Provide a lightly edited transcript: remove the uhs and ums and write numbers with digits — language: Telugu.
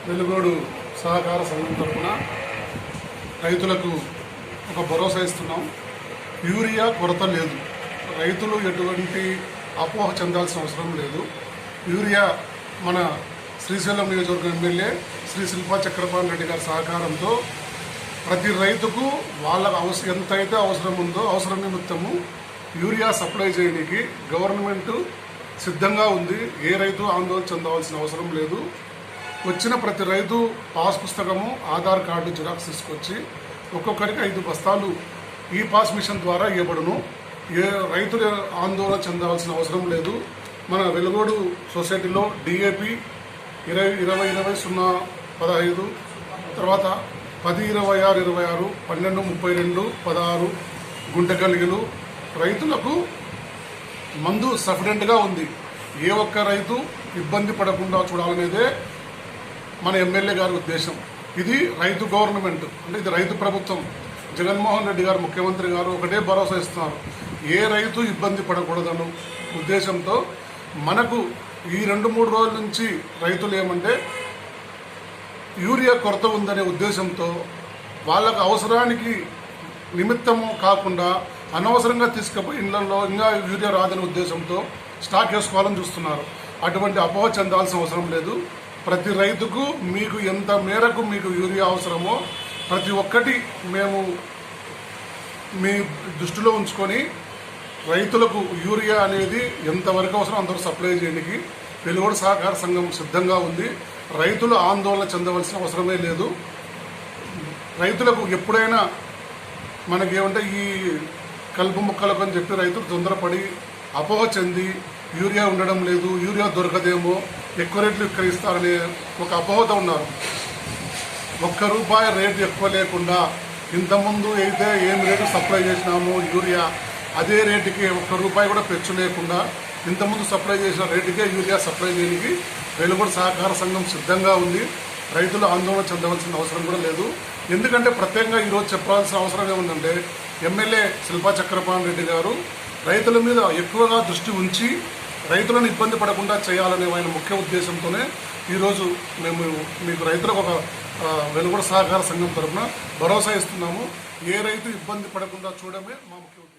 వెలుగోడు సహకార సంఘం తరఫున రైతులకు ఒక భరోసా ఇస్తున్నాం. యూరియా కొరత లేదు. రైతులు ఎటువంటి అపోహ చెందాల్సిన అవసరం లేదు. యూరియా మన శ్రీశైలం నియోజకవర్గం ఎమ్మెల్యే శ్రీ శిల్పా చక్రపాణి రెడ్డి గారి సహకారంతో ప్రతి రైతుకు వాళ్ళకు ఎంతైతే అవసరం ఉందో అవసరం నిమిత్తము యూరియా సప్లై చేయడానికి గవర్నమెంట్ సిద్ధంగా ఉంది. ఏ రైతు ఆందోళన చెందవలసిన అవసరం లేదు. వచ్చిన ప్రతి రైతు పాస్ పుస్తకము, ఆధార్ కార్డు జిరాక్స్ తీసుకొచ్చి ఒక్కొక్కరికి 5 బస్తాలు ఈ పాస్ మిషన్ ద్వారా ఇవ్వబడును. ఏ రైతులు ఆందోళన చెందవలసిన అవసరం లేదు. మన వెలుగోడు సొసైటీలో డిఏపి 20-20-0-15 తర్వాత 10-26-26 12-32-16 గుంటగలిగిలు రైతులకు మందు సఫిడెంట్గా ఉంది. ఏ ఒక్క రైతు ఇబ్బంది పడకుండా చూడాలనేదే మన ఎమ్మెల్యే గారి ఉద్దేశం. ఇది రైతు గవర్నమెంట్, అంటే ఇది రైతు ప్రభుత్వం. జగన్మోహన్ రెడ్డి గారు ముఖ్యమంత్రి గారు ఒకటే భరోసా ఇస్తున్నారు, ఏ రైతు ఇబ్బంది పడకూడదన్న ఉద్దేశంతో. మనకు ఈ 2-3 రోజుల నుంచి రైతులు ఏమంటే యూరియా కొరత ఉందనే ఉద్దేశంతో వాళ్ళకు అవసరానికి నిమిత్తము కాకుండా అనవసరంగా తీసుకుపోయి ఇళ్లలో ఇంకా యూరియా రాదనే ఉద్దేశంతో స్టాక్ వేసుకోవాలని చూస్తున్నారు. అటువంటి అపోహ చెందాల్సిన అవసరం లేదు. ప్రతి రైతుకు మీకు ఎంత మేరకు మీకు యూరియా అవసరమో ప్రతి ఒక్కటి మేము మీ దృష్టిలో ఉంచుకొని రైతులకు యూరియా అనేది ఎంతవరకు అవసరం అంతవరకు సప్లై చేయడానికి వెలుగోడు సహకార సంఘం సిద్ధంగా ఉంది. రైతులు ఆందోళన చెందవలసిన అవసరమే లేదు. రైతులకు ఎప్పుడైనా మనకేమంటే ఈ కలుపు మొక్కలకు అని చెప్పి రైతులు తొందరపడి అపోహ చెంది యూరియా ఉండడం లేదు, యూరియా దొరకదేమో, ఎక్కువ రేట్లు విక్రయిస్తారనే ఒక అపోహతో ఉన్నారు. ₹1 రేటు ఎక్కువ లేకుండా ఇంతకుముందు అయితే ఏం రేటు సప్లై చేసినాము యూరియా అదే రేటుకి ₹1 కూడా పెంచు లేకుండా ఇంతకుముందు సప్లై చేసిన రేటుకే యూరియా సప్లై చేయడానికి వెలుగోడు సహకార సంఘం సిద్ధంగా ఉంది. రైతులు ఆందోళన చెందవలసిన అవసరం కూడా లేదు. ఎందుకంటే ప్రత్యేకంగా ఈరోజు చెప్పాల్సిన అవసరం ఏముందంటే ఎమ్మెల్యే శిల్పా చక్రపాణి రెడ్డి గారు రైతుల మీద ఎక్కువగా దృష్టి ఉంచి రైతులను ఇబ్బంది పడకుండా చేయాలనే ఆయన ముఖ్య ఉద్దేశంతోనే ఈరోజు మేము మీకు రైతులకు ఒక వెలుగోడు సహకార సంఘం తరఫున భరోసా ఇస్తున్నాము. ఏ రైతు ఇబ్బంది పడకుండా చూడడమే మా ముఖ్య ఉద్దేశం.